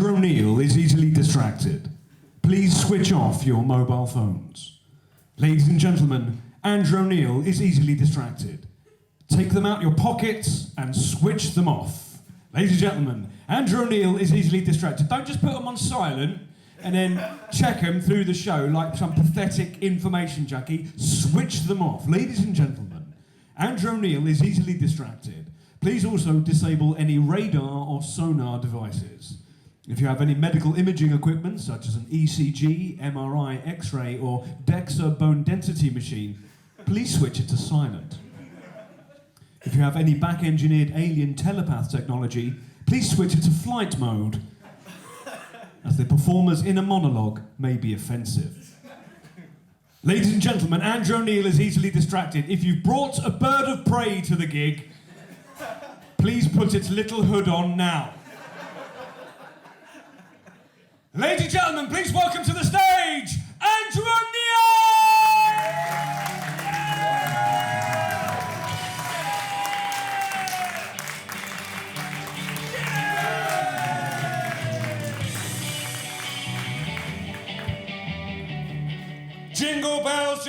Andrew O'Neill is easily distracted. Please switch off your mobile phones. Ladies and gentlemen, Andrew O'Neill is easily distracted. Take them out your pockets and switch them off. Ladies and gentlemen, Andrew O'Neill is easily distracted. Don't just put them on silent and then check them through the show like some pathetic information junkie. Switch them off. Ladies and gentlemen, Andrew O'Neill is easily distracted. Please also disable any radar or sonar devices. If you have any medical imaging equipment, such as an ECG, MRI, X-ray, or DEXA bone density machine, please switch it to silent. If you have any back-engineered alien telepath technology, please switch it to flight mode, as the performer's inner monologue may be offensive. Ladies and gentlemen, Andrew O'Neill is easily distracted. If you've brought a bird of prey to the gig, please put its little hood on now. Ladies and gentlemen, please welcome to the stage, Andrew O'Neill! Jingle bells,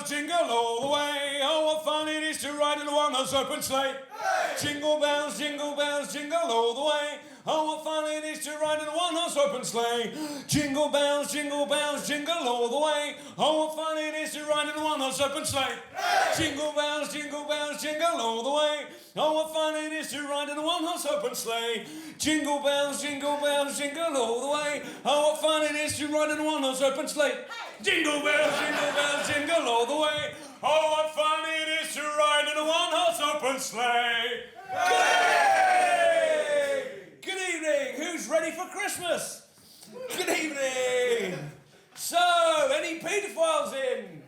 jingle all the way. Oh, what fun it is to ride in a one-horse open sleigh. Hey! Jingle bells, jingle all the way. Oh, what fun it is to ride in a one-horse open sleigh. Jingle bells, jingle all the way. Oh, what fun it is to ride in a one-horse open sleigh. Hey! Jingle bells, jingle all the way. Oh, what fun it is to ride in a one-horse open sleigh. Jingle bells, jingle all the way. Oh, what fun it is to ride in a one-horse open sleigh. Jingle bells, jingle all the way. Oh, what fun it is to ride in a one-horse open sleigh. Hey! Good evening. Who's ready for Christmas? Good evening. So, any paedophiles in?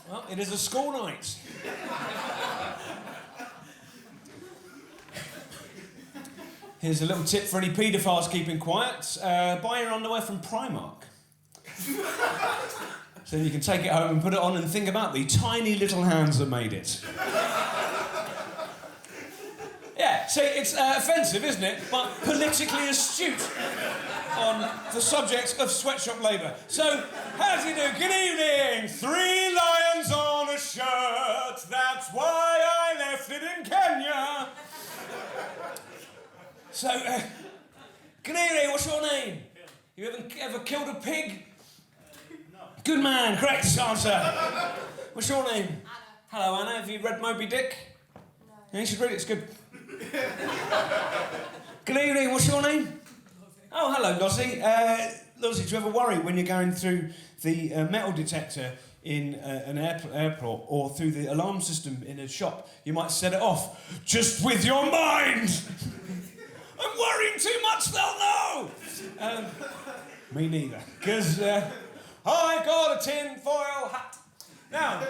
Well, it is a school night. Here's a little tip for any paedophiles keeping quiet. Buy your underwear from Primark. So you can take it home and put it on and think about the tiny little hands that made it. Yeah, see, it's offensive, isn't it? But politically astute on the subject of sweatshop labour. So, how do you do? Good evening. 3 lions on a shirt. That's why I left it in Kenya. So, good evening, what's your name? You ever killed a pig? No. Good man, correct answer. What's your name? Anna. Hello, Anna. Have you read Moby Dick? No. Yeah, you should read it, it's good. Good evening, what's your name? Lozzie. Oh, hello, Lozzie. Lozzie, do you ever worry when you're going through the metal detector in an airport or through the alarm system in a shop? You might set it off just with your mind. I'm worrying too much, they'll know! Me neither. Because I got a tin-foil hat. Now,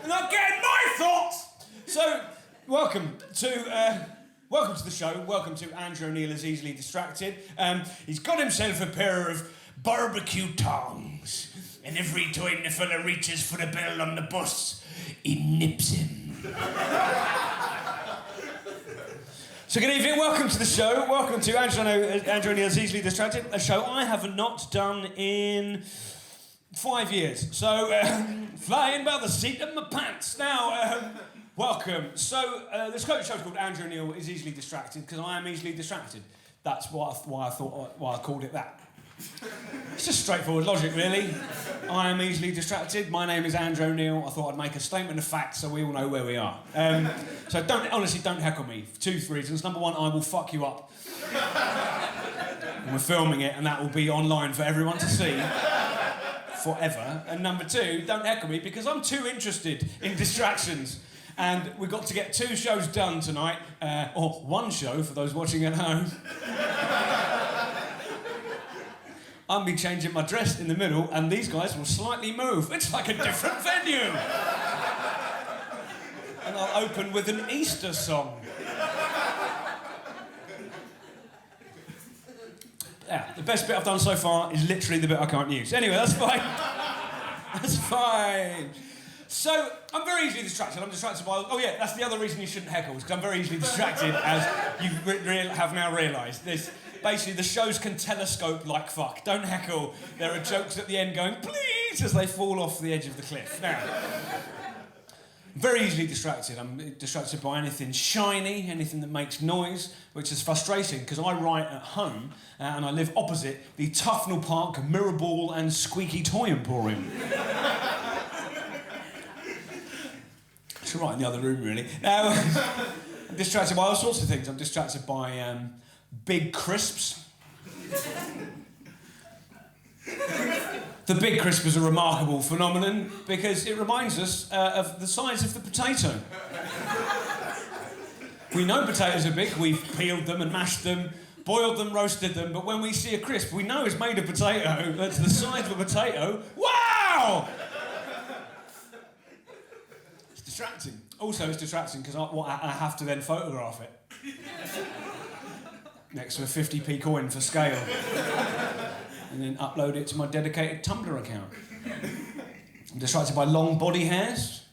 not getting my thoughts! So, welcome to the show. Welcome to Andrew O'Neill is Easily Distracted. He's got himself a pair of barbecue tongs. And every time the fella reaches for the bell on the bus, he nips him. So good evening, welcome to the show. Welcome to Andrew O'Neill's Easily Distracted, a show I have not done in 5 years. So, flying by the seat of my pants. Now, welcome. So, this show's called Andrew O'Neill is Easily Distracted because I am easily distracted. That's why I called it that. It's just straightforward logic, really. I am easily distracted. My name is Andrew O'Neill. I thought I'd make a statement of fact so we all know where we are. So honestly, don't heckle me for 2 reasons. Number one, I will fuck you up. And we're filming it, and that will be online for everyone to see forever. And number 2, don't heckle me because I'm too interested in distractions. And we've got to get 2 shows done tonight, or 1 show for those watching at home. I'll be changing my dress in the middle, and these guys will slightly move. It's like a different venue. And I'll open with an Easter song. Yeah, the best bit I've done so far is literally the bit I can't use. Anyway, that's fine. That's fine. So So, I'm very easily distracted. I'm distracted by... Oh yeah, that's the other reason you shouldn't heckle, because I'm very easily distracted, as you have now realised. Basically, the shows can telescope like fuck. Don't heckle. There are jokes at the end going, please, as they fall off the edge of the cliff. Now, very easily distracted. I'm distracted by anything shiny, anything that makes noise, which is frustrating, because I write at home, and I live opposite the Tufnell Park Mirror Ball and Squeaky Toy Emporium. Should write in the other room, really. Now, I'm distracted by all sorts of things. I'm distracted by big crisps. The big crisp is a remarkable phenomenon because it reminds us of the size of the potato. We know potatoes are big. We've peeled them and mashed them, boiled them, roasted them, but when we see a crisp, we know it's made of potato. That's the size of a potato. Wow! It's distracting. Also, it's distracting because I have to then photograph it. Next to a 50p coin for scale. And then upload it to my dedicated Tumblr account. I'm distracted by long body hairs.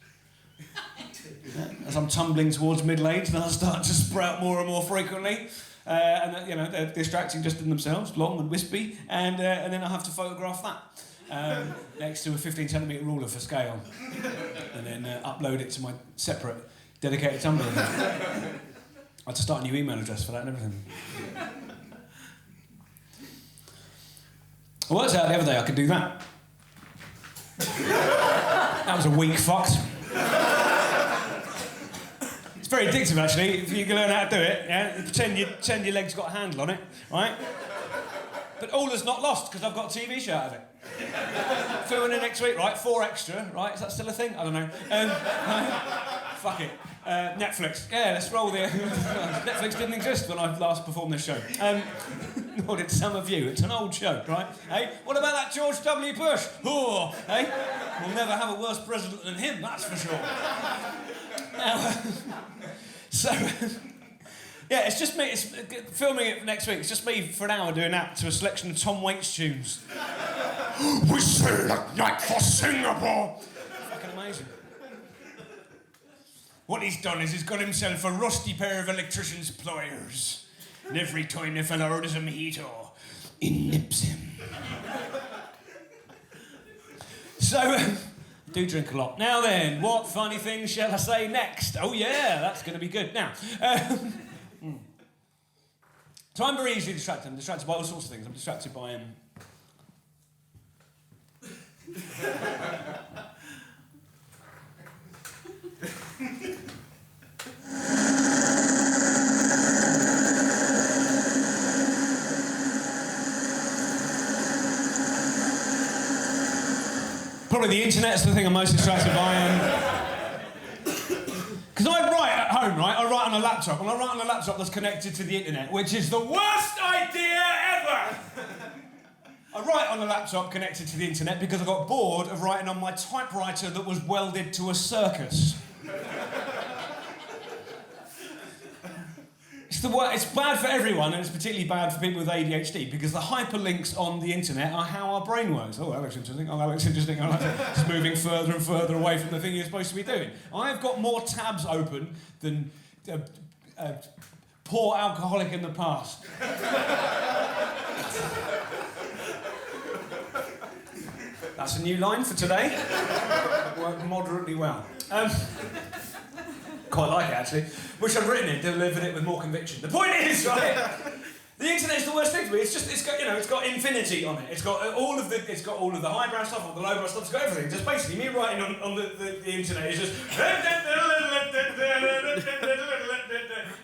As I'm tumbling towards middle age, they'll start to sprout more and more frequently. And you know, they're distracting just in themselves, long and wispy. And then I have to photograph that. Next to a 15cm ruler for scale. And then upload it to my separate dedicated Tumblr account. I had to start a new email address for that and everything. I worked out the other day I could do that. That was a weak fucked. It's very addictive, actually, if you can learn how to do it. Yeah? Pretend your leg's got a handle on it, right? But all is not lost, because I've got a TV show out of it. Filming it next week, right? 4 extra, right? Is that still a thing? I don't know. Fuck it. Netflix. Yeah, let's roll the... Netflix didn't exist when I last performed this show. Nor did some of you. It's an old show, right? Hey, what about that George W. Bush? Oh, hey? We'll never have a worse president than him, that's for sure. Now, so... yeah, it's just me. It's filming it next week. It's just me for an hour doing that to a selection of Tom Waits tunes. We sail at night for Singapore. Fucking amazing. What he's done is he's got himself a rusty pair of electrician's pliers. And every time the fella orders a mojito, he nips him. So, do drink a lot. Now then, what funny things shall I say next? Oh yeah, that's going to be good. Now, so I'm very easily distracted. I'm distracted by all sorts of things. I'm distracted by probably the internet's the thing I'm most distracted by. Because I write at home, right? I write on a laptop, and I write on a laptop that's connected to the internet, which is the worst idea ever! I write on a laptop connected to the internet because I got bored of writing on my typewriter that was welded to a circus. It's bad for everyone, and it's particularly bad for people with ADHD, because the hyperlinks on the internet are how our brain works. Oh, that looks interesting. Oh, that looks interesting. Oh, that's just moving further and further away from the thing you're supposed to be doing. I've got more tabs open than poor alcoholic in the past. That's a new line for today. Worked moderately well. Quite like it, actually. Wish I'd written it, delivered it with more conviction. The point is, right, the internet's the worst thing to me. It's got infinity on it. It's got all of the highbrow stuff, all the lowbrow stuff. It's got everything. Just basically me writing on the internet is just.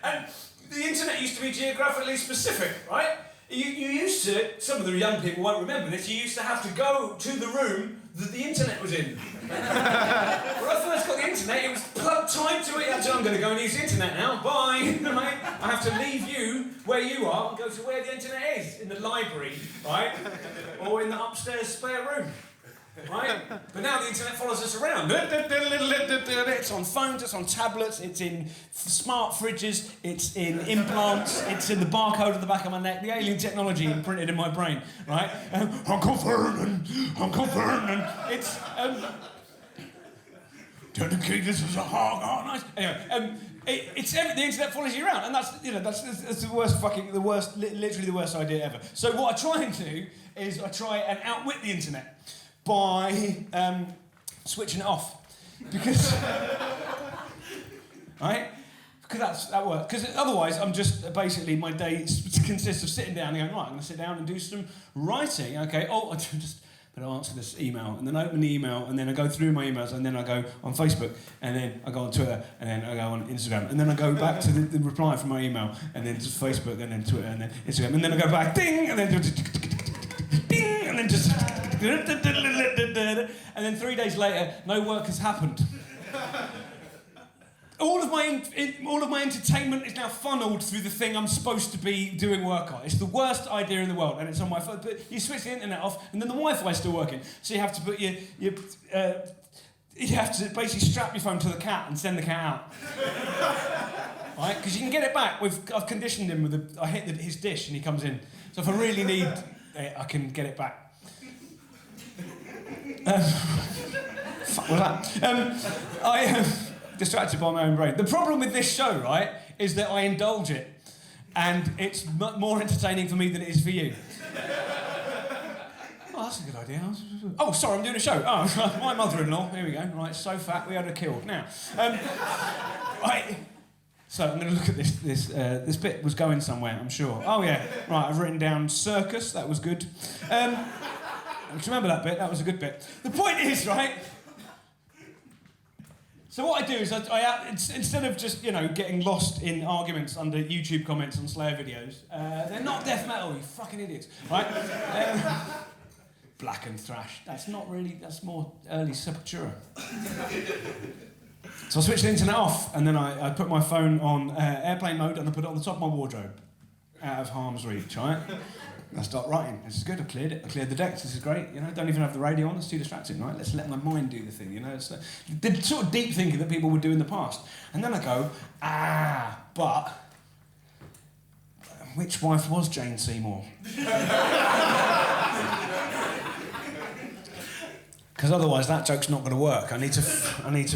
And the internet used to be geographically specific, right? You used to, some of the young people won't remember this, you used to have to go to the room that the internet was in. When I first got the internet, it was plugged tied to it. I'm going to go and use the internet now, bye. Right? I have to leave you where you are and go to where the internet is, in the library, right? Or in the upstairs spare room. Right? But now the internet follows us around. It's on phones, it's on tablets, it's in smart fridges, it's in implants, it's in the barcode at the back of my neck, the alien technology imprinted in my brain, right? Uncle Vernon. It's, Turn the key, this is a hog, oh nice. Anyway, the internet follows you around, and that's the worst literally the worst idea ever. So what I try and do is I try and outwit the internet by switching it off. Because, right? Because that works. Because otherwise, I'm just basically my day consists of sitting down and going, right, I'm going to sit down and do some writing. Okay. Oh, I just better answer this email, and then I open the email, and then I go through my emails, and then I go on Facebook, and then I go on Twitter, and then I go on Instagram, and then I go back to the reply from my email, and then just Facebook, and then Twitter, and then Instagram, and then I go back, ding, and then ding, and then just. And then 3 days later, no work has happened. All of my entertainment is now funneled through the thing I'm supposed to be doing work on. It's the worst idea in the world, and it's on my phone. But you switch the internet off, and then the Wi-Fi is still working. So you have to put you have to basically strap your phone to the cat and send the cat out. Right? Because you can get it back. I've conditioned him I hit his dish, and he comes in. So if I really need it, I can get it back. Fuck was that? I am distracted by my own brain. The problem with this show, right, is that I indulge it, and it's more entertaining for me than it is for you. Oh, that's a good idea. Oh, sorry, I'm doing a show. Oh, my mother-in-law. Here we go. Right, so fat we had her killed. Now, so I'm going to look at this. This bit was going somewhere, I'm sure. Oh yeah, right. I've written down circus. That was good. Remember that bit? That was a good bit. The point is, right. So what I do is I instead of just getting lost in arguments under YouTube comments on Slayer videos, they're not death metal, you fucking idiots, right? Black and thrash. That's more early Sepultura. So I switched the internet off, and then I put my phone on airplane mode, and I put it on the top of my wardrobe, out of harm's reach, right? I start writing. This is good. I cleared it. I cleared the decks. This is great. Don't even have the radio on. It's too distracting, right? Let's let my mind do the thing. It's the sort of deep thinking that people would do in the past. And then I go, but which wife was Jane Seymour? Because otherwise, that joke's not going to work. I need to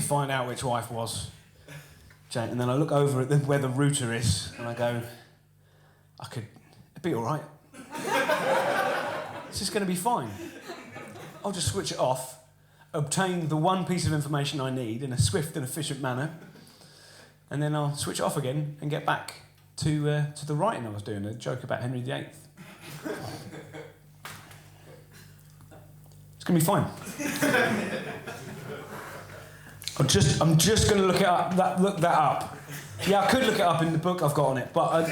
find out which wife was Jane. And then I look over at where the router is, and I go, it'd be all right. It's just going to be fine. I'll just switch it off, obtain the one piece of information I need in a swift and efficient manner, and then I'll switch it off again and get back to the writing I was doing, a joke about Henry VIII. It's going to be fine. I'm just going to look that up. Yeah, I could look it up in the book I've got on it, but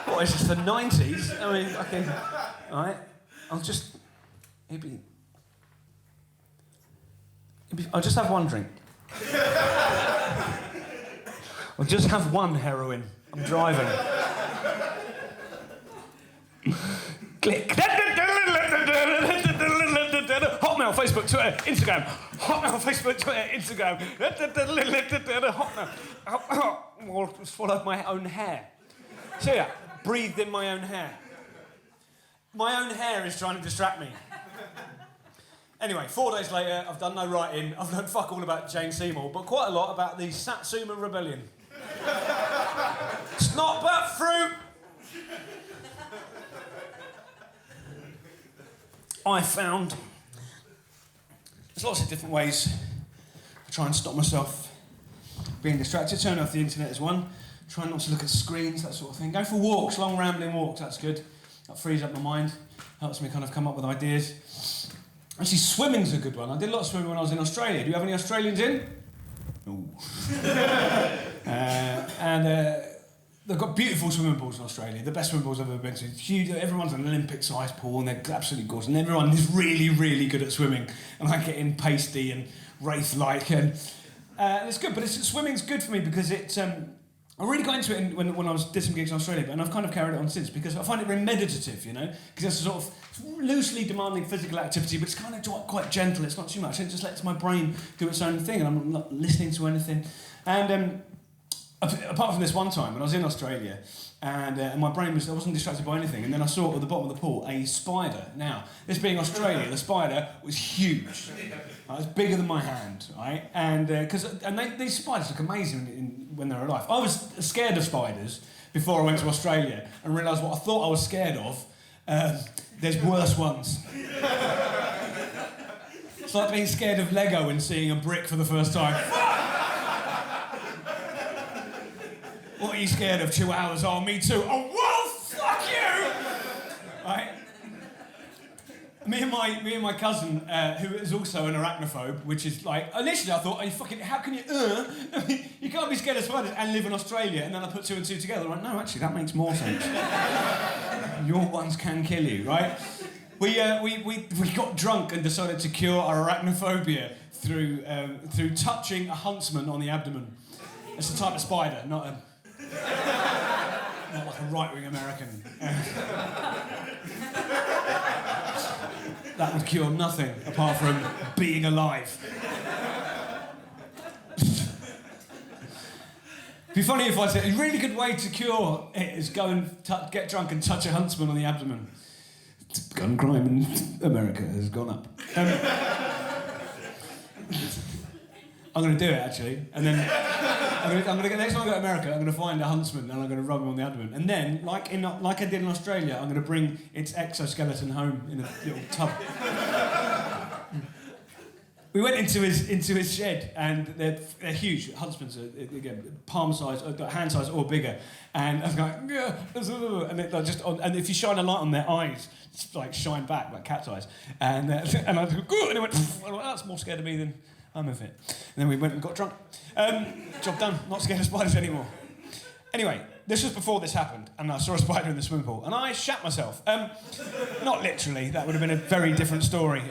what is this, the 90s? I mean, okay, all right. I'll just have one drink. I'll just have one heroin. I'm driving. Click. Hotmail, Facebook, Twitter, Instagram. Hotmail, Facebook, Twitter, Instagram. Hotmail. Just followed my own hair. So yeah, breathed in my own hair. My own hair is trying to distract me. Anyway, 4 days later, I've done no writing. I've learned fuck all about Jane Seymour, but quite a lot about the Satsuma Rebellion. It's not but fruit. I found there's lots of different ways to try and stop myself being distracted. Turn off the internet is one. Try not to look at screens, that sort of thing. Go for walks, long rambling walks, that's good. That frees up my mind, helps me kind of come up with ideas. Actually, swimming's a good one. I did a lot of swimming when I was in Australia. Do you have any Australians in? No. They've got beautiful swimming pools in Australia. The best swimming pools I've ever been to. Huge, everyone's an Olympic-sized pool, and they're absolutely gorgeous. And everyone is really, really good at swimming. And I get in pasty and wraith-like, and it's good. But swimming's good for me because it. I really got into it when I did some gigs in Australia, and I've kind of carried it on since because I find it very meditative, because it's a sort of loosely demanding physical activity, but it's kind of quite gentle. It's not too much. It just lets my brain do its own thing, and I'm not listening to anything. And apart from this one time when I was in Australia, and my brain I wasn't distracted by anything, and then I saw at the bottom of the pool a spider. Now, this being Australia, the spider was huge. It was bigger than my hand, right? And these spiders look amazing when they're alive. I was scared of spiders before I went to Australia and realised what I thought I was scared of. There's worse ones. It's like being scared of Lego and seeing a brick for the first time. What are you scared of? Chihuahuas? Oh, me too. Oh, well, fuck you! Right? Me and my cousin, who is also an arachnophobe, which is like, initially I thought, how can you, you can't be scared of spiders and live in Australia, and then I put two and two together. I'm like, no, actually, that makes more sense. Your ones can kill you, right? We got drunk and decided to cure our arachnophobia through touching a huntsman on the abdomen. It's a type of spider, not like a right-wing American. That would cure nothing apart from being alive. It'd be funny if I said a really good way to cure it is go and get drunk and touch a huntsman on the abdomen. Gun crime in America has gone up. I'm going to do it actually, and then I'm going to get next time I go to America. I'm going to find a huntsman and I'm going to rub him on the abdomen, and then, like I did in Australia, I'm going to bring its exoskeleton home in a little tub. We went into his shed, and they're huge. Huntsmans are again palm size, hand size, or bigger. And I was like, yeah, and and if you shine a light on their eyes, it's like shine back like cat's eyes. And I was like, and it went. Oh, that's more scared of me than I'm of it. And then we went and got drunk. Job done. Not scared of spiders anymore. Anyway, this was before this happened, and I saw a spider in the swimming pool, and I shat myself. Not literally. That would have been a very different story.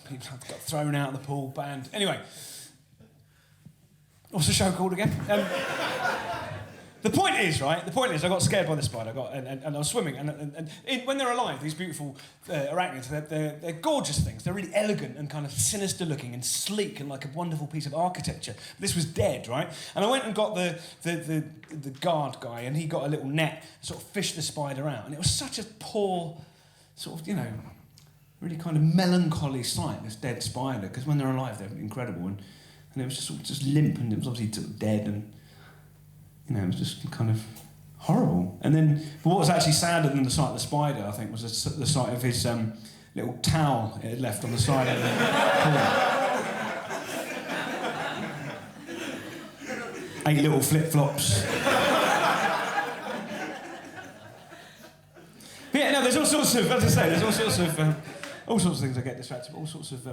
People got thrown out of the pool, banned. Anyway, what's the show called again? The point is, I got scared by the spider. And I was swimming, and when they're alive, these beautiful arachnids, they're gorgeous things. They're really elegant and kind of sinister looking and sleek and like a wonderful piece of architecture. But this was dead, right? And I went and got the guard guy, and he got a little net, sort of fished the spider out, and it was such a poor, sort of, really kind of melancholy sight, this dead spider, because when they're alive, they're incredible, and it was just limp, and it was obviously sort of dead, and it was just kind of horrible. And then, but what was actually sadder than the sight of the spider, I think, was the sight of his little towel it had left on the side of the pool. 8 little flip-flops. But yeah, no, there's all sorts of, as I say, there's all sorts of things I get distracted, all sorts of,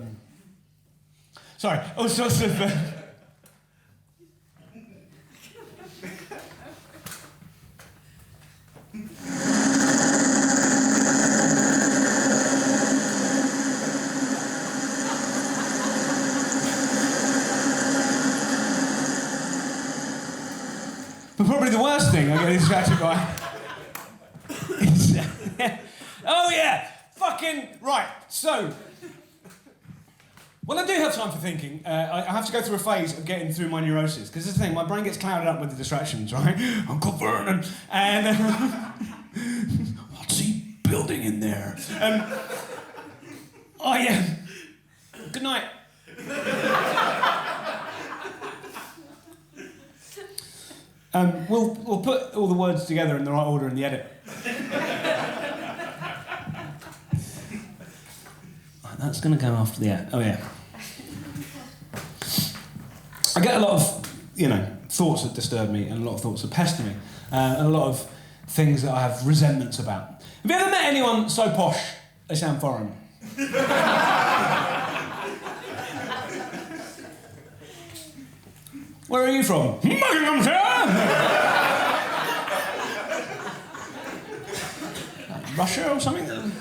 But probably the worst thing I get distracted by is... oh yeah! Fucking... Right, so... When I do have time for thinking, I have to go through a phase of getting through my neurosis, because this is the thing, my brain gets clouded up with the distractions, right? Uncle Vernon, and... what's he building in there? Good night. We'll put all the words together in the right order in the edit. That's going to go after the ad. Oh, yeah. I get a lot of, thoughts that disturb me, and a lot of thoughts that pester me, and a lot of things that I have resentments about. Have you ever met anyone so posh they sound foreign? Where are you from? Russia or something?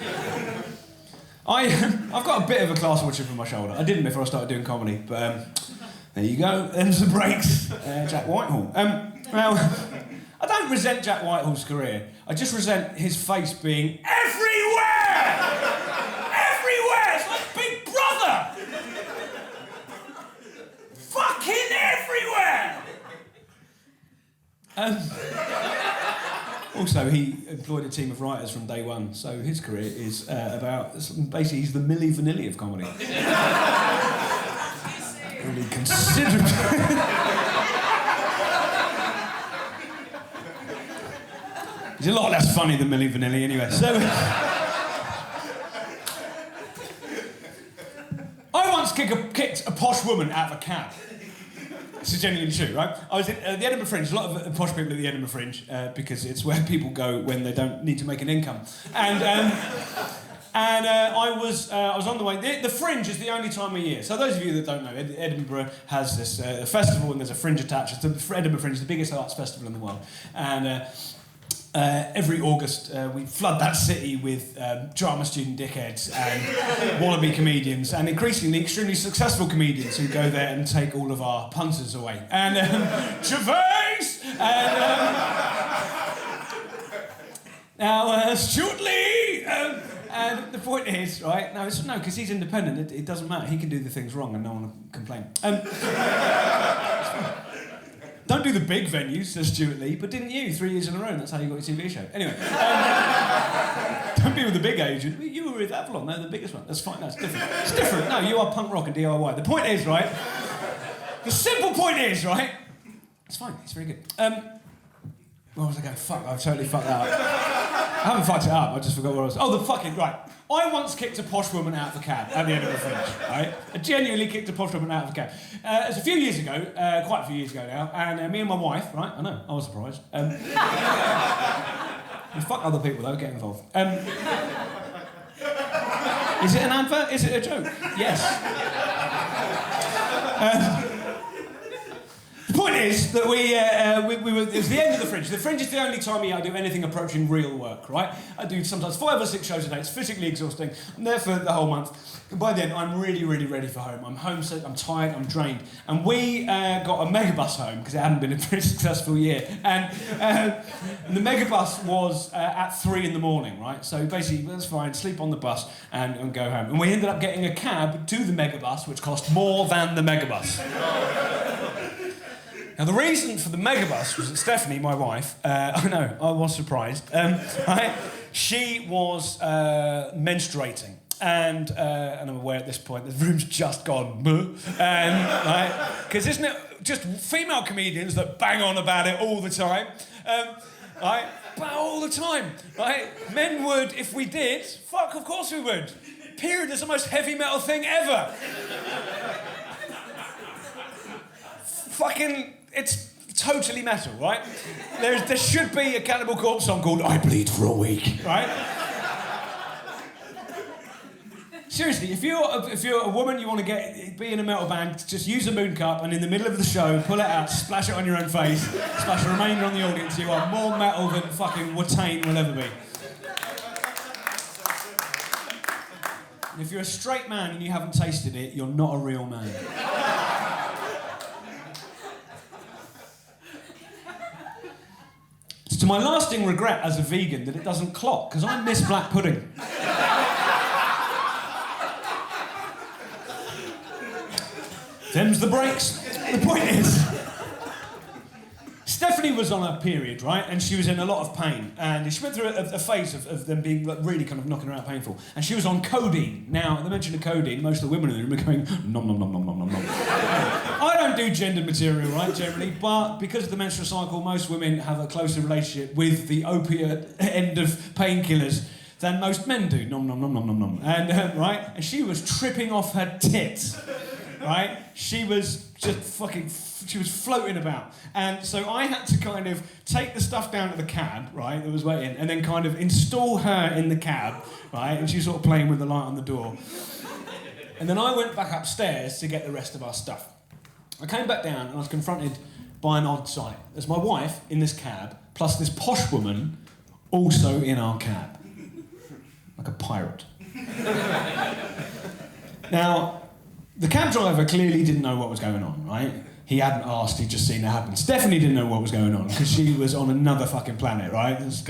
I've got a bit of a class watch chip on my shoulder. I didn't before I started doing comedy, but there you go. There's the breaks. Jack Whitehall. Now, I don't resent Jack Whitehall's career. I just resent his face being everywhere! Everywhere! It's like Big Brother! Fucking everywhere! Also, he employed a team of writers from day one, so his career is basically he's the Milli Vanilli of comedy. Really considerable. He's a lot less funny than Milli Vanilli anyway. So, I once kicked a posh woman out of a cab. This is genuinely true, right? I was at the Edinburgh Fringe. A lot of posh people at the Edinburgh Fringe because it's where people go when they don't need to make an income. And I was on the way. The Fringe is the only time of year. So those of you that don't know, Edinburgh has this festival and there's a fringe attached. The Edinburgh Fringe is the biggest arts festival in the world, and every August we flood that city with drama student dickheads and wannabe comedians, and increasingly extremely successful comedians who go there and take all of our punters away. And Gervais! And now Stuart Lee! And the point is, right, no, because he's independent, it doesn't matter. He can do the things wrong and no one will complain. Don't do the big venues, says Stuart Lee, but didn't you 3 years in a row? That's how you got your TV show. Anyway, don't be with the big agent. You were with Avalon, they're the biggest one. That's fine, no, it's different. It's different. No, you are punk rock and DIY. The point is, right, the simple point is, right, it's fine, it's very good. Where was I going? Fuck, I've totally fucked that up. I haven't fucked it up, I just forgot what I was... Oh, the fucking, right. I once kicked a posh woman out of a cab at the Edinburgh Fringe, right? I genuinely kicked a posh woman out of a cab. It was a few years ago, quite a few years ago now, and me and my wife, right? I know, I was surprised. You fuck other people though, get involved. Is it an advert? Is it a joke? Yes. The point is that we were, it was the end of the Fringe. The Fringe is the only time of year I do anything approaching real work, right? I do sometimes 5 or 6 shows a day. It's physically exhausting. I'm there for the whole month. And by the end, I'm really, really ready for home. I'm homesick, I'm tired, I'm drained. And we got a megabus home, because it hadn't been a pretty successful year. And the megabus was at 3 in the morning, right? So basically, that's fine, sleep on the bus and go home. And we ended up getting a cab to the megabus, which cost more than the megabus. Now, the reason for the megabus was that Stephanie, my wife, I know, I was surprised, right? She was menstruating. And I'm aware at this point the room's just gone, and right, because isn't it just female comedians that bang on about it all the time, right? But all the time, right? Men would, if we did, fuck, of course we would. Period is the most heavy metal thing ever. Fucking, it's totally metal, right? There should be a Cannibal Corpse song called "I Bleed for a Week," right? Seriously, if you're a woman, you want to be in a metal band, just use a moon cup and in the middle of the show, pull it out, splash it on your own face, splash the remainder on the audience. You are more metal than fucking Watain will ever be. And if you're a straight man and you haven't tasted it, you're not a real man. It's to my lasting regret as a vegan that it doesn't clock, because I miss black pudding. Them's the breaks. The point is, Stephanie was on her period, right? And she was in a lot of pain. And she went through a phase of them being like, really kind of knocking her out painful. And she was on codeine. Now, at the mention of codeine, most of the women in the room are going, nom, nom, nom, nom, nom, nom, nom. I don't do gendered material, right, generally, but because of the menstrual cycle, most women have a closer relationship with the opiate end of painkillers than most men do. Nom, nom, nom, nom, nom, nom. And, right? And she was tripping off her tits. Right? She was just she was floating about. And so I had to kind of take the stuff down to the cab, right, that was waiting, and then kind of install her in the cab, right, and she was sort of playing with the light on the door. And then I went back upstairs to get the rest of our stuff. I came back down and I was confronted by an odd sight. There's my wife in this cab, plus this posh woman also in our cab. Like a pirate. Now, the cab driver clearly didn't know what was going on, right? He hadn't asked, he'd just seen it happen. Stephanie didn't know what was going on, because she was on another fucking planet, right? And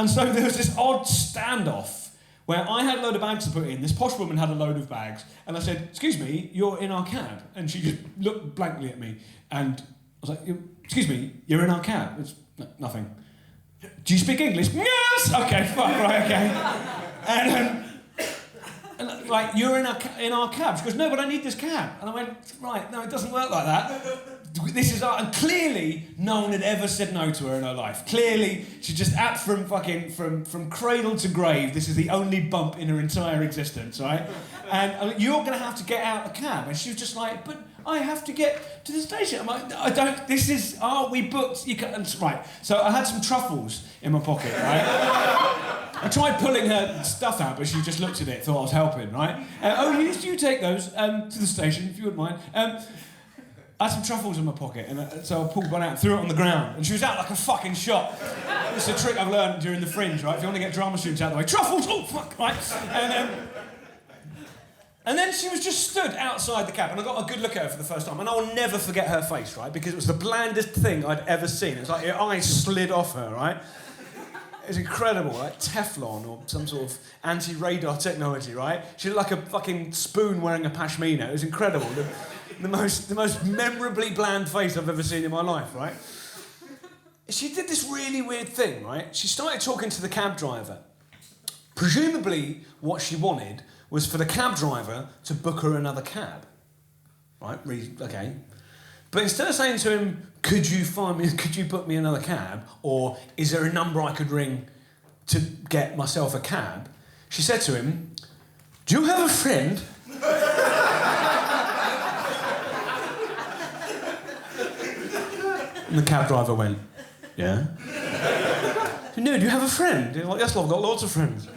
so there was this odd standoff where I had a load of bags to put in, this posh woman had a load of bags, and I said, "Excuse me, you're in our cab." And she just looked blankly at me, and was like, excuse me, you're in our cab. It's nothing. Do you speak English? Yes! Okay, fuck, right, okay. And like, you're in our cab. She goes, no, but I need this cab. And I went, right, no, it doesn't work like that. This is and clearly no one had ever said no to her in her life. Clearly, she just from cradle to grave, this is the only bump in her entire existence, right? And you're gonna have to get out a cab. And she was just like, but I have to get to the station. I'm like, I don't, this is, we booked, you can, right. So I had some truffles in my pocket, right? I tried pulling her stuff out, but she just looked at it, thought I was helping, right? You take those to the station, if you wouldn't mind. I had some truffles in my pocket, and so I pulled one out and threw it on the ground, and she was out like a fucking shot. It's a trick I've learned during the Fringe, right? If you want to get drama students out of the way, truffles, oh fuck, right? And then she was just stood outside the cab, and I got a good look at her for the first time, and I will never forget her face, right? Because it was the blandest thing I'd ever seen. It was like her eyes slid off her, right? It was incredible, like Teflon or some sort of anti-radar technology, right? She looked like a fucking spoon wearing a pashmina. It was incredible. The most memorably bland face I've ever seen in my life, right? She did this really weird thing, right? She started talking to the cab driver. Presumably, what she wanted was for the cab driver to book her another cab, right? Okay. But instead of saying to him, could you book me another cab? Or is there a number I could ring to get myself a cab? She said to him, do you have a friend? And the cab driver went, yeah? No, do you have a friend? He's like, yes, I've got lots of friends.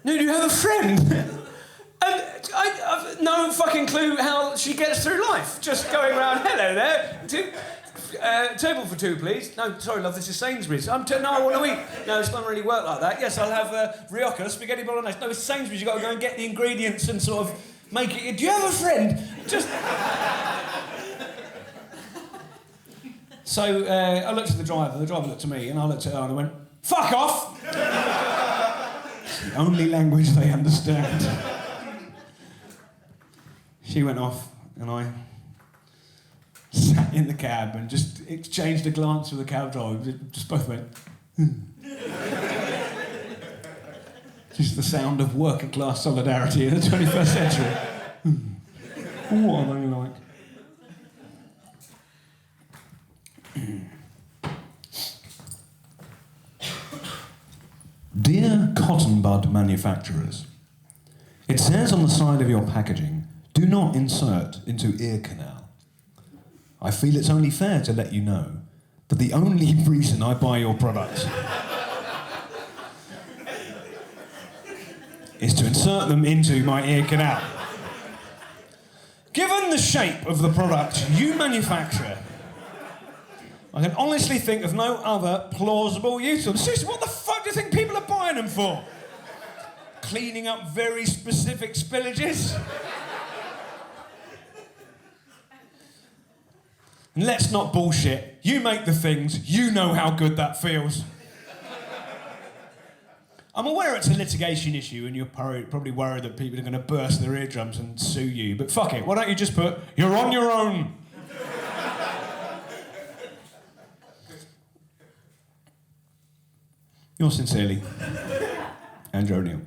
No, do you have a friend? And I've no fucking clue how she gets through life. Just going around, hello there. Table for two, please. No, sorry, love, this is Sainsbury's. No, I want to eat. No, it doesn't really work like that. Yes, I'll have Rioja, spaghetti bolognese. No, it's Sainsbury's. You've got to go and get the ingredients and sort of make it. Do you have a friend? Just... So I looked at the driver looked at me, and I looked at her and I went, fuck off! It's the only language they understand. She went off, and I sat in the cab and just exchanged a glance with the cab driver. Just both went, Just the sound of working class solidarity in the 21st century. What are they like? Dear cotton bud manufacturers, it says on the side of your packaging, do not insert into ear canal. I feel it's only fair to let you know that the only reason I buy your products is to insert them into my ear canal. Given the shape of the product you manufacture, I can honestly think of no other plausible use of them. Seriously, what the fuck do you think people are buying them for? Cleaning up very specific spillages? And let's not bullshit. You make the things, you know how good that feels. I'm aware it's a litigation issue and you're probably worried that people are going to burst their eardrums and sue you, but fuck it, why don't you just put, you're on your own? Yours sincerely, Andrew O'Neill.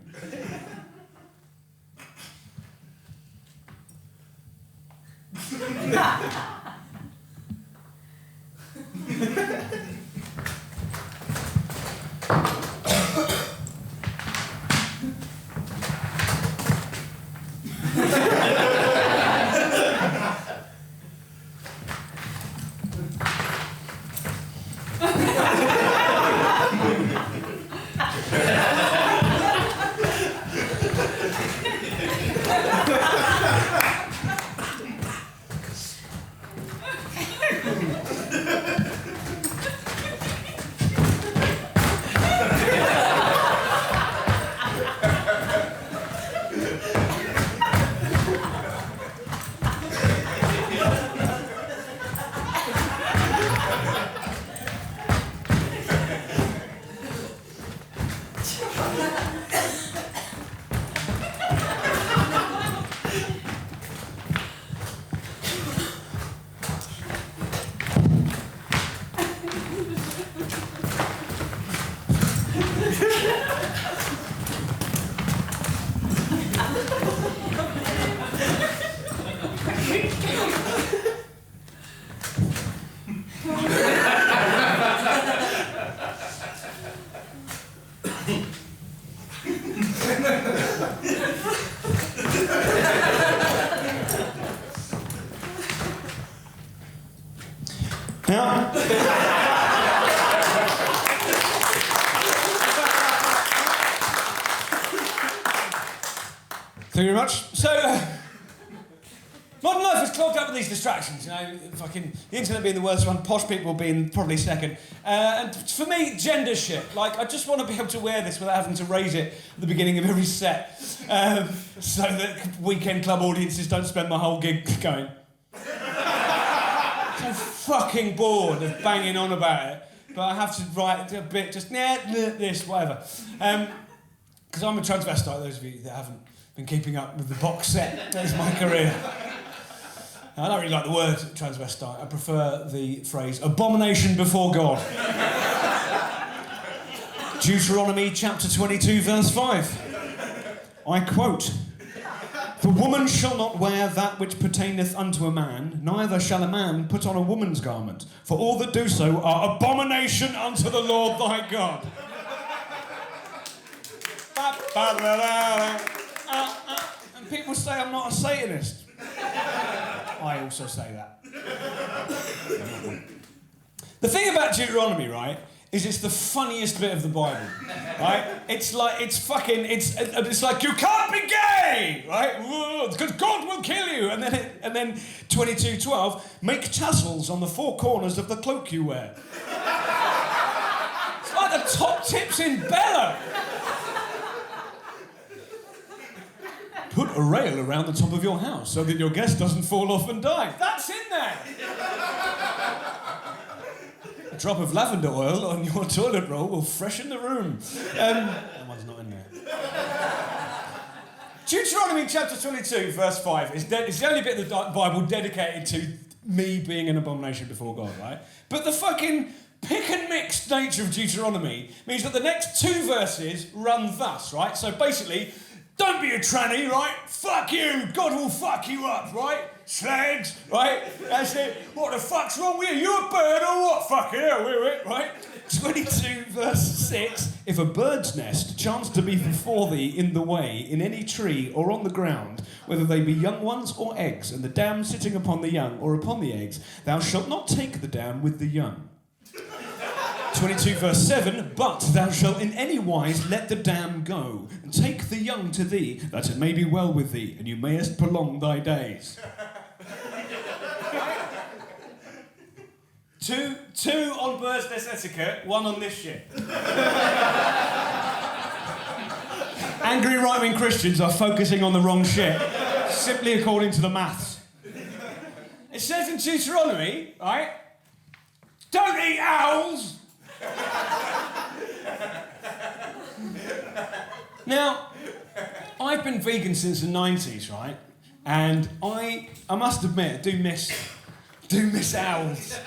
you very much. So, modern life is clogged up with these distractions, you know, fucking the internet being the worst one, posh people being probably second. And for me, gender shit. Like, I just want to be able to wear this without having to raise it at the beginning of every set, so that weekend club audiences don't spend my whole gig going, so fucking bored of banging on about it, but I have to write a bit, just this, whatever. Because I'm a transvestite, those of you that haven't been keeping up with the box set, that's my career. I don't really like the word transvestite, I prefer the phrase abomination before God. Deuteronomy chapter 22 verse 5. I quote, "The woman shall not wear that which pertaineth unto a man, neither shall a man put on a woman's garment, for all that do so are abomination unto the Lord thy God." And people say I'm not a Satanist. I also say that. The thing about Deuteronomy, right, is it's the funniest bit of the Bible, right? It's like, it's like, you can't be gay, right? Because God will kill you. And then 22:12, make tassels on the four corners of the cloak you wear. It's like the top tips in Bella. Put a rail around the top of your house so that your guest doesn't fall off and die. That's in there. A drop of lavender oil on your toilet roll will freshen the room. That one's not in there. Deuteronomy chapter 22, verse 5 is the only bit of the Bible dedicated to me being an abomination before God, right? But the fucking pick and mix nature of Deuteronomy means that the next two verses run thus, right? So basically, don't be a tranny, right? Fuck you, God will fuck you up, right? Slags, right? That's it. What the fuck's wrong with you? You a bird or what? Fucking hell, we're it, right? 22 verse 6. If a bird's nest chance to be before thee in the way, in any tree or on the ground, whether they be young ones or eggs, and the dam sitting upon the young or upon the eggs, thou shalt not take the dam with the young. 22 verse 7, but thou shalt in any wise let the dam go, and take the young to thee, that it may be well with thee, and you mayest prolong thy days. Two on bird's nest etiquette, one on this shit. Angry right-wing Christians are focusing on the wrong shit, simply according to the maths. It says in Deuteronomy, right, don't eat owls. Now, I've been vegan since the 90s, right? And I must admit, I do miss owls.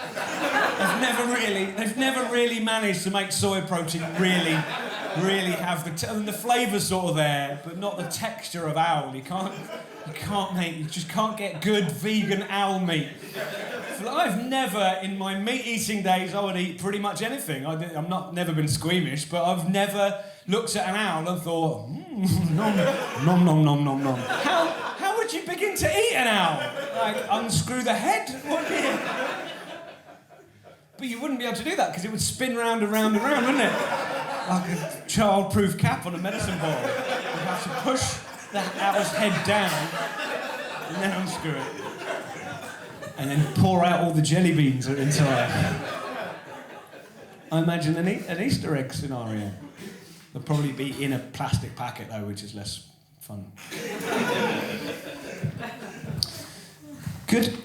They've never really managed to make soy protein really have the flavour's sort of there, but not the texture of owl. You just can't get good vegan owl meat. I've never, in my meat-eating days, I would eat pretty much anything. Never been squeamish, but I've never looked at an owl and thought, nom, nom, nom, nom, nom, nom. How would you begin to eat an owl? Like, unscrew the head? But you wouldn't be able to do that, because it would spin round and round and round, wouldn't it? Like a child-proof cap on a medicine ball. You'd have to push the owl's head down and then unscrew it. And then pour out all the jelly beans inside. I imagine an Easter egg scenario. They'll probably be in a plastic packet though, which is less fun. Good.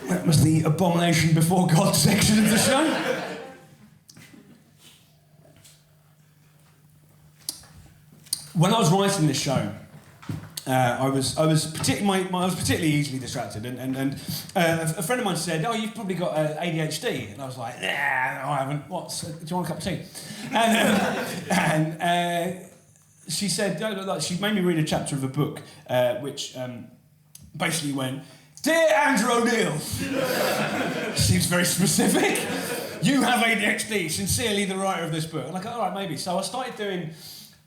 That was the abomination before God section of the show. When I was writing this show, I was particularly easily distracted, and a friend of mine said, "Oh, you've probably got ADHD," and I was like, "Nah, no, I haven't. Do you want a cup of tea?" And she said, she made me read a chapter of a book, which basically went, "Dear Andrew O'Neill," seems very specific. "You have ADHD. Sincerely, the writer of this book." And I go, "All right, maybe." So I started doing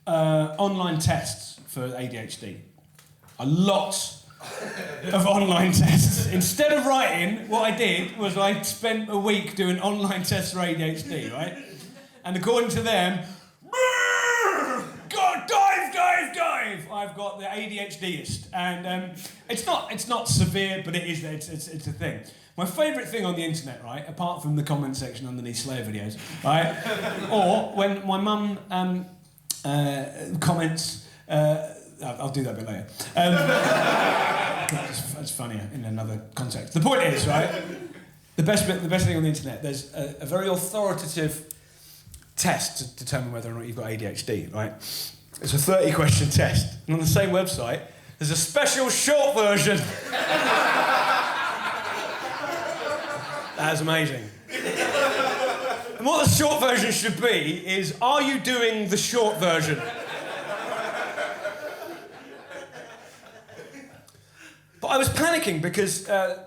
online tests for ADHD. A lot of online tests. Instead of writing, what I did was I spent a week doing online tests for ADHD, right? And according to them, God, dive! I I've got the ADHDist, and it's not severe, but it's a thing. My favourite thing on the internet, right, apart from the comment section underneath Slayer videos, right, or when my mum comments. I'll do that a bit later. It's funnier in another context. The point is, right, the best thing on the internet, there's a very authoritative test to determine whether or not you've got ADHD, right? It's a 30-question test. And on the same website, there's a special short version. That's amazing. And what the short version should be is, are you doing the short version? But I was panicking because I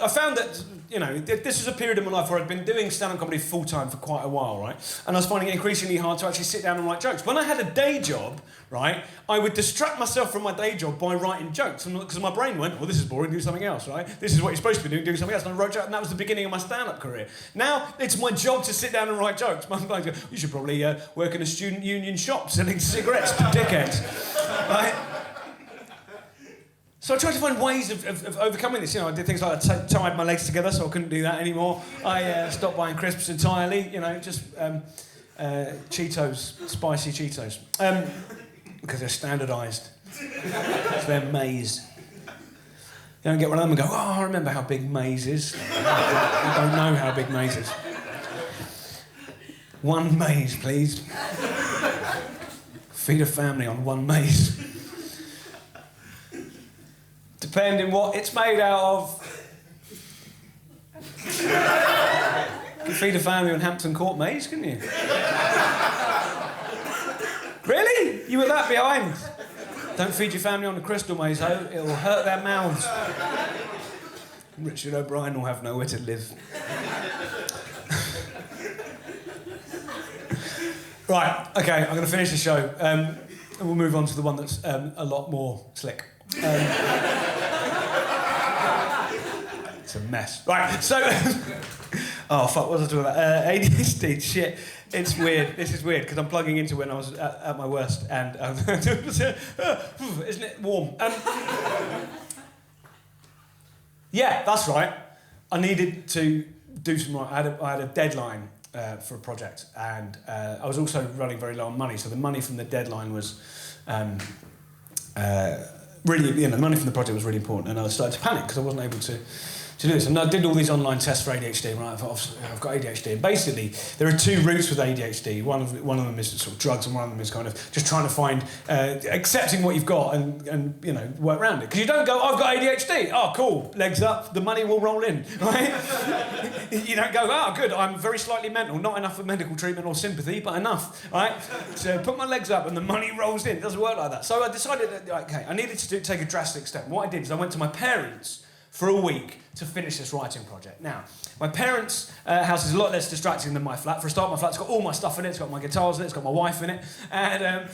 found that, you know, this was a period in my life where I'd been doing stand-up comedy full-time for quite a while, right? And I was finding it increasingly hard to actually sit down and write jokes. When I had a day job, right, I would distract myself from my day job by writing jokes, because my brain went, well, this is boring, do something else, right? This is what you're supposed to be doing, do something else. And I wrote jokes, and that was the beginning of my stand-up career. Now, it's my job to sit down and write jokes. My brain goes, you should probably work in a student union shop selling cigarettes to dickheads, right? So I tried to find ways of overcoming this. You know, I did things like I tied my legs together so I couldn't do that anymore. I stopped buying crisps entirely, you know, just Cheetos, spicy Cheetos. Because they're standardised. So they're maize. You don't get one of them and go, oh, I remember how big maize is. I don't know how big maize is. One maize, please. Feed a family on one maize. Depending what it's made out of. You can feed a family on Hampton Court maize, couldn't you? Really? You were that behind? Don't feed your family on the crystal maize, though. It will hurt their mouths. Richard O'Brien will have nowhere to live. Right, okay, I'm going to finish the show. And we'll move on to the one that's a lot more slick. It's a mess. Right, so... oh, fuck, what was I talking about? ADHD, shit. It's weird. This is weird, because I'm plugging into when I was at my worst, and... isn't it warm? Yeah, that's right. I needed to do some... I had a deadline for a project, and I was also running very low on money, so the money from the deadline was... really, you know, the money from the project was really important, and I started to panic because I wasn't able to do this. And I did all these online tests for ADHD, and I thought, I've got ADHD. And basically, there are two routes with ADHD. One of them is sort of drugs, and one of them is kind of just trying to find, accepting what you've got and you know, work around it. Because you don't go, I've got ADHD. Oh, cool, legs up, the money will roll in, right? You don't go, oh, good, I'm very slightly mental, not enough for medical treatment or sympathy, but enough, right? So put my legs up and the money rolls in. It doesn't work like that. So I decided that, okay, I needed to take a drastic step. And what I did is I went to my parents for a week to finish this writing project. Now, my parents' house is a lot less distracting than my flat. For a start, my flat's got all my stuff in it. It's got my guitars in it. It's got my wife in it. And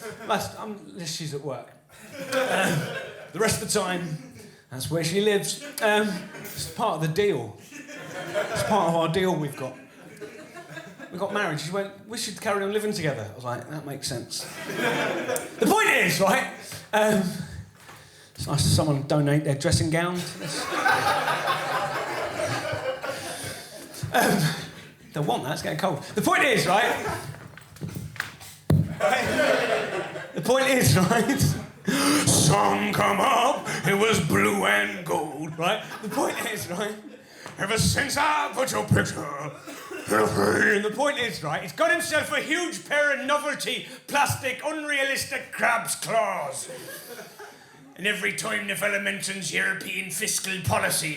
she's at work. The rest of the time, that's where she lives. It's part of the deal. It's part of our deal we've got. We got married. She went, we should carry on living together. I was like, that makes sense. The point is, right, it's nice to someone donate their dressing gown to this. Don't want that, it's getting cold. The point is, right? The point is, right? Sun come up, it was blue and gold, right? The point is, right? Ever since I put your picture... And the point is, right, he's got himself a huge pair of novelty, plastic, unrealistic crab's claws. And every time the fella mentions European fiscal policy,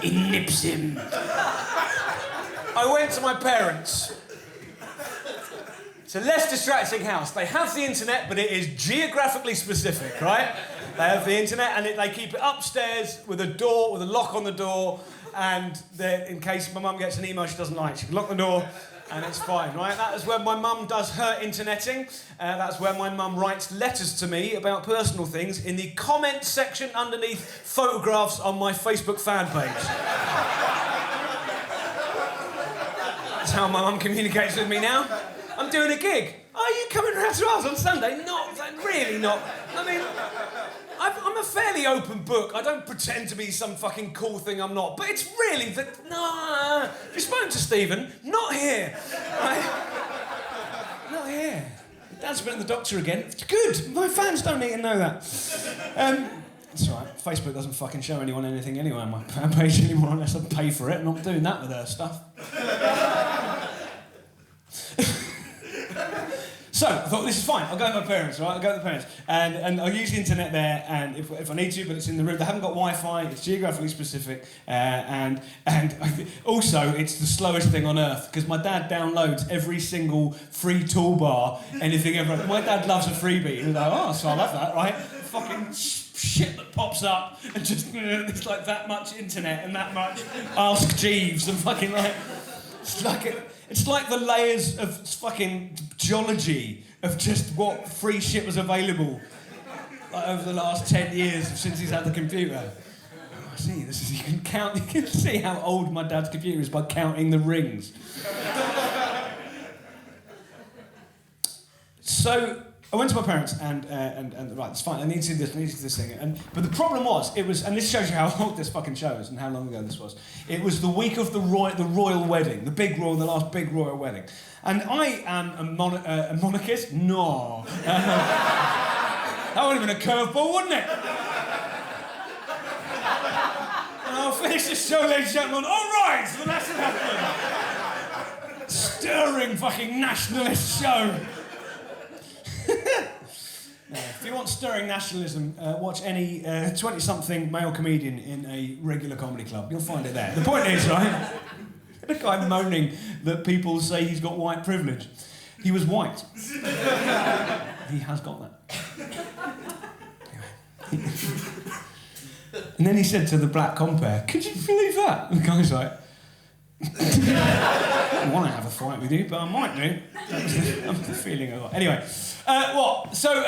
he nips him. I went to my parents. It's a less distracting house. They have the internet, but it is geographically specific, right? They have the internet, and they keep it upstairs with a door, with a lock on the door, and in case my mum gets an email she doesn't like, she can lock the door, and it's fine, right? That is where my mum does her interneting. That's where my mum writes letters to me about personal things in the comment section underneath photographs on my Facebook fan page. That's how my mum communicates with me now. I'm doing a gig. Are you coming round to ours on Sunday? Not, really not. No, I mean, I'm a fairly open book. I don't pretend to be some fucking cool thing I'm not. But it's really that, no. If you spoke to Stephen, not here. Right? Not here. Dad's been at the doctor again. It's good. My fans don't need to know that. It's all right. Facebook doesn't fucking show anyone anything anyway on my fan page anymore unless I pay for it. I'm not doing that with her stuff. So, I thought, this is fine. I'll go with my parents, right? I'll go with the parents. And I'll use the internet there, and if I need to, but it's in the room. They haven't got Wi-Fi, it's geographically specific, and also, it's the slowest thing on earth, because my dad downloads every single free toolbar, anything ever. My dad loves a freebie. He's like, oh, so I love that, right? Fucking shit that pops up, and just, it's like that much internet, and that much Ask Jeeves, and fucking like, it's like the layers of fucking geology of just what free shit was available like, over the last 10 years since he's had the computer. Oh, see, this is, you can see how old my dad's computer is by counting the rings. So I went to my parents and right, it's fine, I need to do this thing. But the problem was, and this shows you how old this fucking show is and how long ago this was. It was the week of the royal wedding, the last big royal wedding. And I am a monarchist? No. That would have been a curveball, wouldn't it? And I'll finish this show, ladies and gentlemen. All right, the national anthem. Stirring fucking nationalist show. If you want stirring nationalism, watch any 20-something male comedian in a regular comedy club. You'll find it there. The point is, right, the guy moaning that people say he's got white privilege. He was white. He has got that. Anyway. And then he said to the black compere, could you believe that? And the guy's like, I don't want to have a fight with you, but I might do. That was the feeling I got. Anyway, what? So,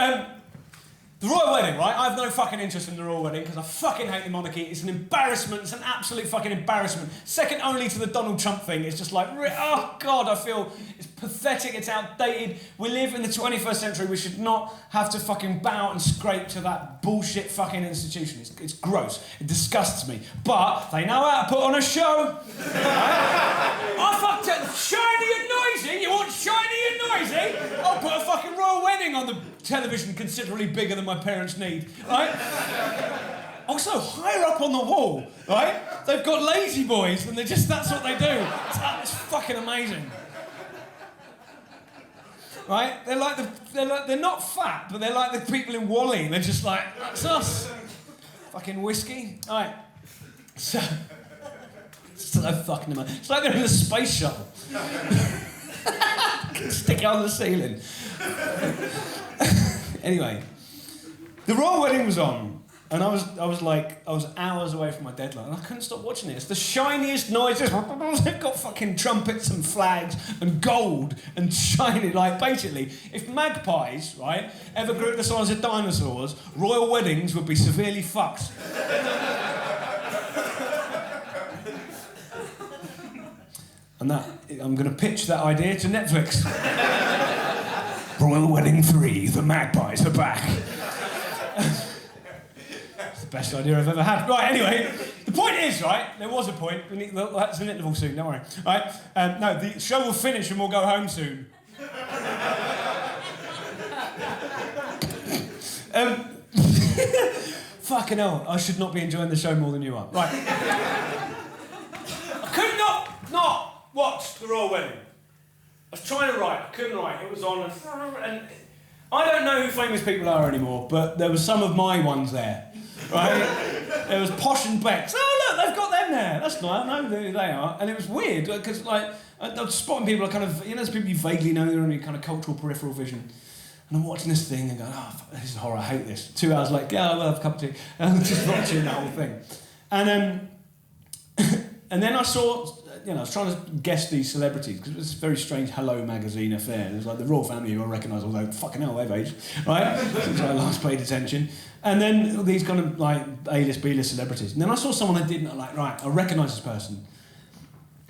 the royal wedding, right? I have no fucking interest in the royal wedding because I fucking hate the monarchy. It's an embarrassment. It's an absolute fucking embarrassment. Second only to the Donald Trump thing. It's just like, oh God, I feel it's pathetic. It's outdated. We live in the 21st century. We should not have to fucking bow and scrape to that bullshit fucking institution. It's gross. It disgusts me. But they know how to put on a show. I fucked it. Shiny and noisy. You want shiny and noisy? I'll put a fucking royal wedding on the television considerably bigger than my parents need, right? Also, higher up on the wall, right? They've got lazy boys, and that's what they do. It's fucking amazing. Right? They're not fat, but they're like the people in Wall-E. They're just like, that's us. Fucking whiskey. All right. So fucking amazing. It's like they're in a space shuttle. Stick it on the ceiling. Anyway, the royal wedding was on, and I was hours away from my deadline, and I couldn't stop watching it. It's the shiniest noises. They've got fucking trumpets and flags and gold and shiny. Like, basically, if magpies, right, ever grew the size of dinosaurs, royal weddings would be severely fucked. And I'm going to pitch that idea to Netflix. Royal Wedding 3, the magpies are back. It's the best idea I've ever had. Right, anyway, the point is, right, there was a point. That's an interval soon, don't worry. Right, no, the show will finish and we'll go home soon. Fucking hell, I should not be enjoying the show more than you are. Right. I could not watch the royal wedding. I was trying to write, I couldn't write. It was on, and I don't know who famous people are anymore, but there were some of my ones there, right? There was Posh and Bex. Oh look, they've got them there. That's nice. I know who they are. And it was weird because like I was spotting people. I kind of, you know, those people you vaguely know, they're on your kind of cultural peripheral vision. And I'm watching this thing and going, oh, fuck, this is horror. I hate this. 2 hours later, yeah, I'll have a cup of tea. And I'm just watching that whole thing. And then I saw. You know, I was trying to guess these celebrities because it was a very strange Hello magazine affair. It was like the royal family who I recognise, although fucking hell, they've aged, right? Since I last paid attention. And then these kind of like A-list, B-list celebrities. And then I saw someone I didn't like, right, I recognise this person.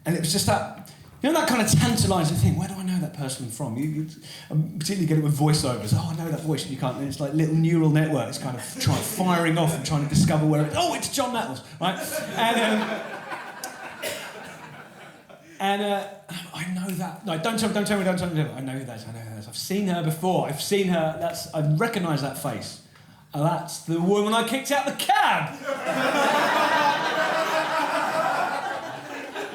And it was just that You know that kind of tantalising thing, where do I know that person from? You particularly get it with voiceovers. Oh, I know that voice, and you can't, and it's like little neural networks kind of firing off and trying to discover where it is. Oh, it's John Nettles, right? And I know that. No, don't tell me. I know who that is. I've seen her before. I recognise that face. And that's the woman I kicked out the cab.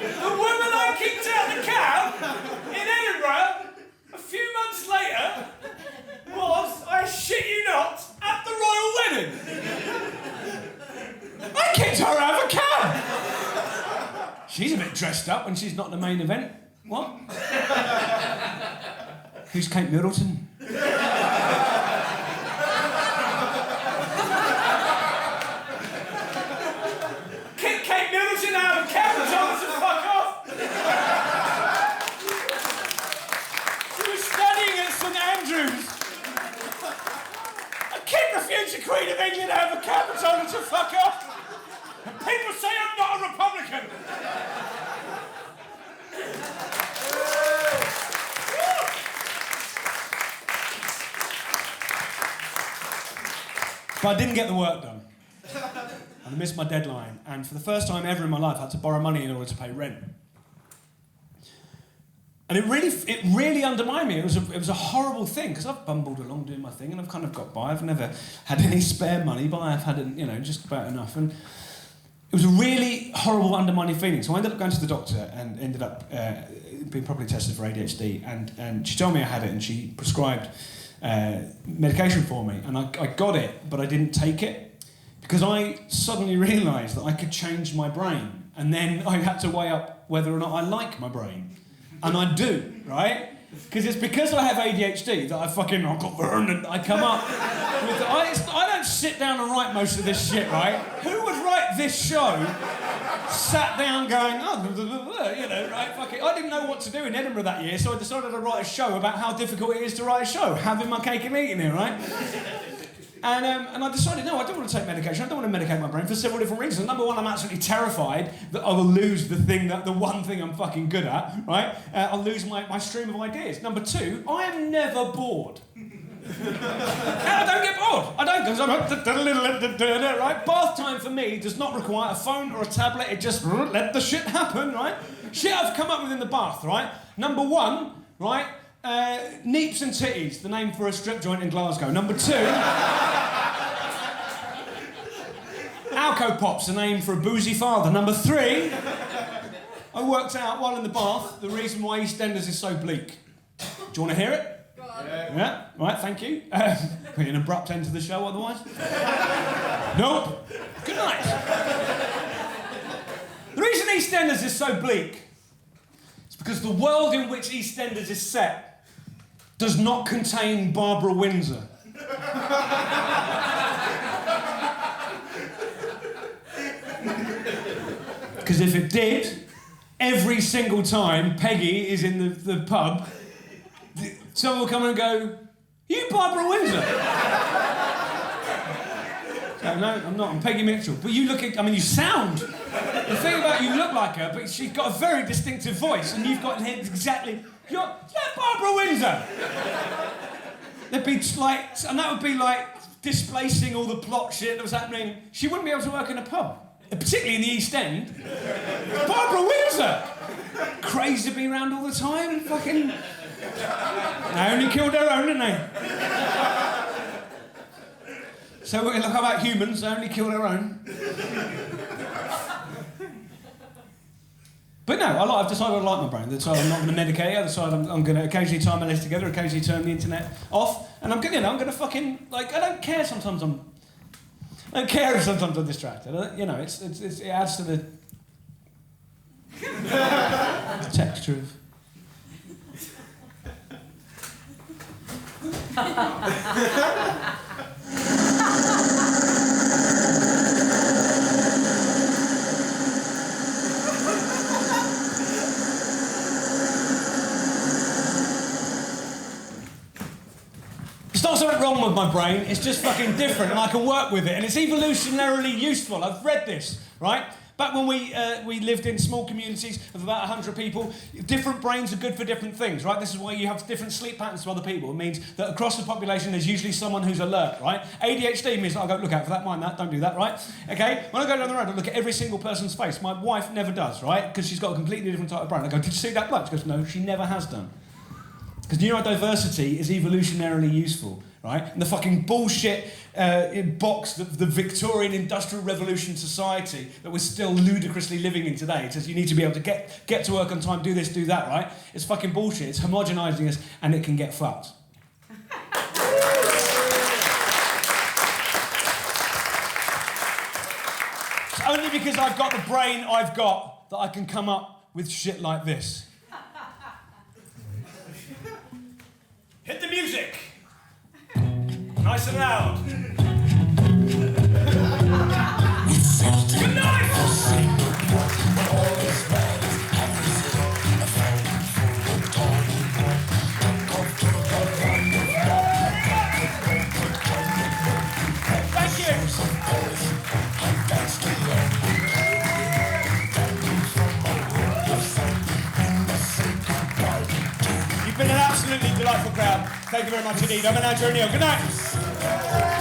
The woman I kicked out the cab in Edinburgh a few months later was, I shit you not, at the royal wedding. I kicked her out of a cab. She's a bit dressed up when she's not the main event. What? Who's Kate Middleton? Kick Kate Middleton out of a cab and told her to fuck off. She was studying at St Andrews. I kicked the future Queen of England out of a cab and told her to fuck off. And people say I'm not a Republican. But I didn't get the work done. And I missed my deadline. And for the first time ever in my life, I had to borrow money in order to pay rent. And it really undermined me. It was a horrible thing, because I've bumbled along doing my thing and I've kind of got by. I've never had any spare money, but I've had, just about enough. And it was a really horrible, undermining feeling. So I ended up going to the doctor and ended up being properly tested for ADHD. And she told me I had it, and she prescribed medication for me. And I got it, but I didn't take it, because I suddenly realised that I could change my brain. And then I had to weigh up whether or not I like my brain. And I do, right? Because I have ADHD that I've got burned, and I come up with... I don't sit down and write most of this shit, right? Who would write this show, sat down going, right, fuck it. I didn't know what to do in Edinburgh that year, so I decided to write a show about how difficult it is to write a show, having my cake and eating it, right? And I decided, no, I don't want to take medication. I don't want to medicate my brain for several different reasons. Number one, I'm absolutely terrified that I will lose the one thing I'm fucking good at, right? I'll lose my stream of ideas. Number two, I am never bored. I don't get bored. I don't, because I'm right? Bath time for me does not require a phone or a tablet. It just let the shit happen, right? Shit I've come up with in the bath, right? Number one, right? Neeps and Titties, the name for a strip joint in Glasgow. Number two, Alco Pops, the name for a boozy father. Number three, I worked out while in the bath the reason why EastEnders is so bleak. Do you want to hear it? Go on. Yeah? Right, thank you. An abrupt end to the show otherwise. Nope. Good night. The reason EastEnders is so bleak is because the world in which EastEnders is set does not contain Barbara Windsor. Because if it did, every single time Peggy is in the pub, someone will come and go, "You Barbara Windsor?" So, no, I'm not. I'm Peggy Mitchell. But you you sound. The thing about you look like her, but she's got a very distinctive voice, and you've got exactly. You're Barbara Windsor. There'd be and that would be like displacing all the plot shit that was happening. She wouldn't be able to work in a pub, particularly in the East End. Barbara Windsor, crazy to be around all the time, fucking. They only killed their own, didn't they? So look about humans, they only kill their own. But no, I've decided I like my brain. I've decided I'm not going to medicate it. I've decided I'm going to occasionally tie my legs together, occasionally turn the internet off, and I'm going to fucking I don't care. Sometimes I don't care if sometimes I'm distracted. It adds to the texture of. It's not something wrong with my brain, it's just fucking different and I can work with it and it's evolutionarily useful. I've read this, right? Back when we lived in small communities of about 100 people, different brains are good for different things, right? This is why you have different sleep patterns to other people. It means that across the population there's usually someone who's alert, right? ADHD means I go, look out for that, mind that, don't do that, right? Okay? When I go down the road, I look at every single person's face. My wife never does, right? Because she's got a completely different type of brain. I go, did you see that bloke? She goes, no, she never has done. Because neurodiversity is evolutionarily useful, right? And the fucking bullshit box, the Victorian Industrial Revolution society that we're still ludicrously living in today. It says you need to be able to get to work on time, do this, do that, right? It's fucking bullshit. It's homogenising us, and it can get fucked. It's only because I've got the brain I've got that I can come up with shit like this. Hit the music! Nice and loud. Good night! Thank you! You've been an absolutely delightful crowd. Thank you very much indeed. I'm Andrew O'Neill. Good night.